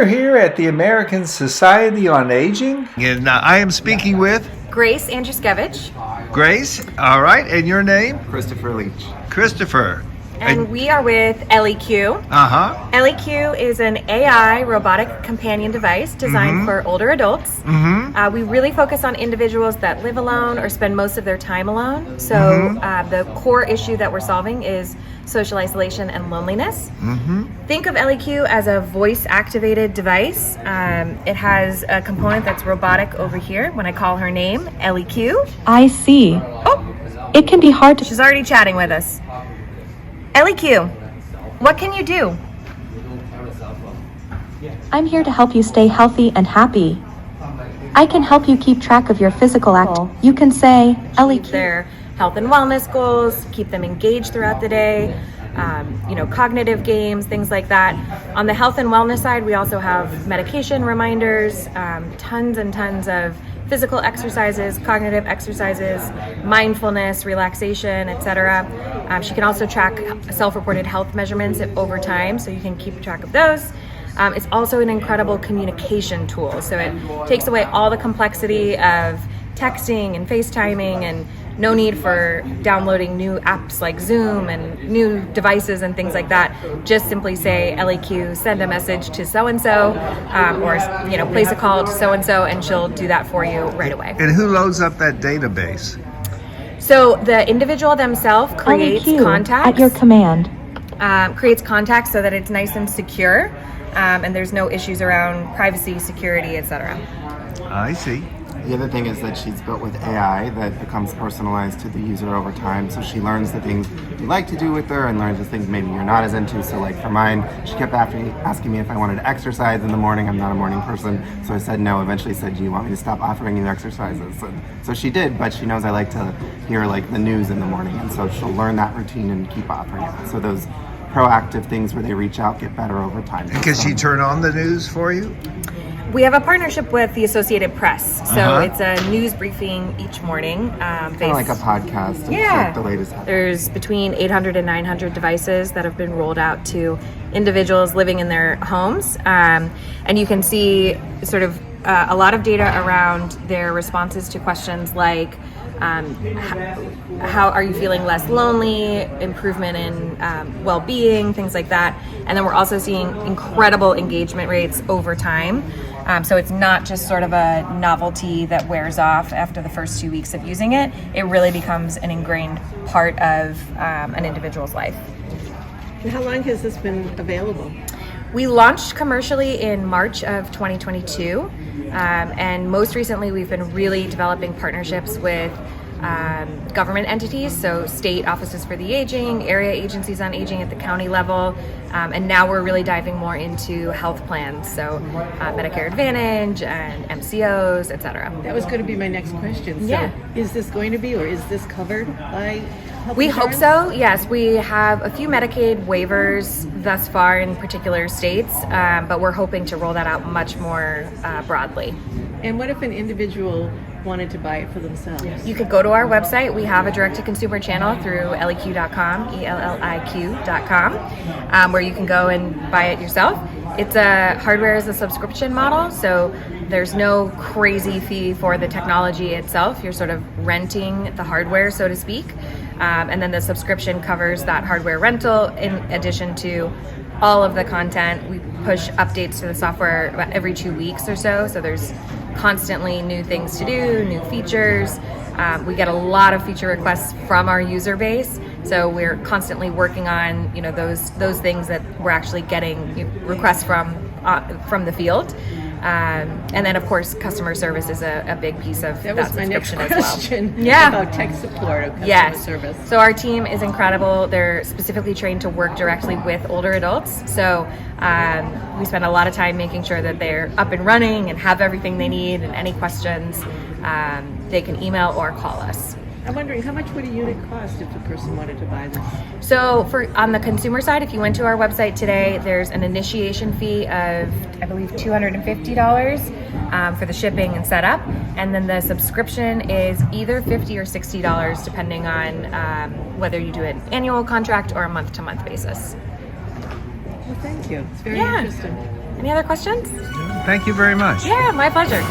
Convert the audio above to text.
We're here at the American Society on Aging, and I am speaking with Grace Andruskevich. Grace. All right, and your name? Christopher Leach. Christopher. And we are with ElliQ. ElliQ is an AI robotic companion device designed for older adults. We really focus on individuals that live alone or spend most of their time alone. So the core issue that we're solving is social isolation and loneliness. Think of ElliQ as a voice-activated device. It has a component that's robotic over here. When I call her name, ElliQ. I see. Oh, it can be hard to... She's already chatting with us. ElliQ, what can you do? I'm here to help you stay healthy and happy. I can help you keep track of your physical activity. You can say, ElliQ. Their health and wellness goals, keep them engaged throughout the day, cognitive games, things like that. On the health and wellness side, we also have medication reminders, tons and tons of physical exercises, cognitive exercises, mindfulness, relaxation, etc. She can also track self-reported health measurements over time, so you can keep track of those. It's also an incredible communication tool, so it takes away all the complexity of texting and FaceTiming and no need for downloading new apps like Zoom and new devices and things like that. Just simply say, ElliQ, send a message to so-and-so, or place a call to so-and-so, and she'll do that for you right away. And who loads up that database? So the individual themselves creates ElliQ, contacts. at your command. Creates contacts so that it's nice and secure, and there's no issues around privacy, security, etc. I see. The other thing is that she's built with AI that becomes personalized to the user over time. So she learns the things you like to do with her and learns the things maybe you're not as into. So like for mine, she kept asking me if I wanted to exercise in the morning. I'm not a morning person. So I said no. Eventually said, do you want me to stop offering you exercises? And so she did, but she knows I like to hear like the news in the morning. And so she'll learn that routine and keep offering it. So those proactive things where they reach out get better over time. And can she turn on the news for you? We have a partnership with the Associated Press, so it's a news briefing each morning. Kind of like a podcast. Yeah. Like the latest. There's between 800 and 900 devices that have been rolled out to individuals living in their homes, and you can see sort of a lot of data around their responses to questions like, how are you feeling less lonely, improvement in well-being, things like that. And then we're also seeing incredible engagement rates over time. So it's not just sort of a novelty that wears off after the first 2 weeks of using it. It really becomes an ingrained part of an individual's life. And how long has this been available? We launched commercially in March of 2022, and most recently we've been really developing partnerships with government entities, so state offices for the aging, area agencies on aging at the county level, and now we're really diving more into health plans, so Medicare Advantage and MCOs, etc. That was going to be my next question. So is this going to be, or is this covered by health We insurance? hope so, yes. We have a few Medicaid waivers thus far in particular states, but we're hoping to roll that out much more broadly. And what if an individual wanted to buy it for themselves? You could go to our website. We have a direct-to-consumer channel through ElliQ.com, ElliQ.com, where you can go and buy it yourself. It's a hardware as a subscription model, so there's no crazy fee for the technology itself. You're sort of renting the hardware, so to speak, and then the subscription covers that hardware rental in addition to all of the content. We push updates to the software about every 2 weeks or so, so there's constantly new things to do, new features. We get a lot of feature requests from our user base, so we're constantly working on those things that we're actually getting requests from the field. And then, of course, customer service is a big piece of that subscription as well. Question about tech support of customer service. So our team is incredible. They're specifically trained to work directly with older adults. So we spend a lot of time making sure that they're up and running and have everything they need, and any questions, they can email or call us. I'm wondering, how much would a unit cost if a person wanted to buy this? So on the consumer side, if you went to our website today, there's an initiation fee of, I believe, $250 for the shipping and setup. And then the subscription is either $50 or $60, depending on whether you do an annual contract or a month-to-month basis. Well, thank you. It's very Yeah. interesting. Any other questions? Thank you very much. Yeah, my pleasure.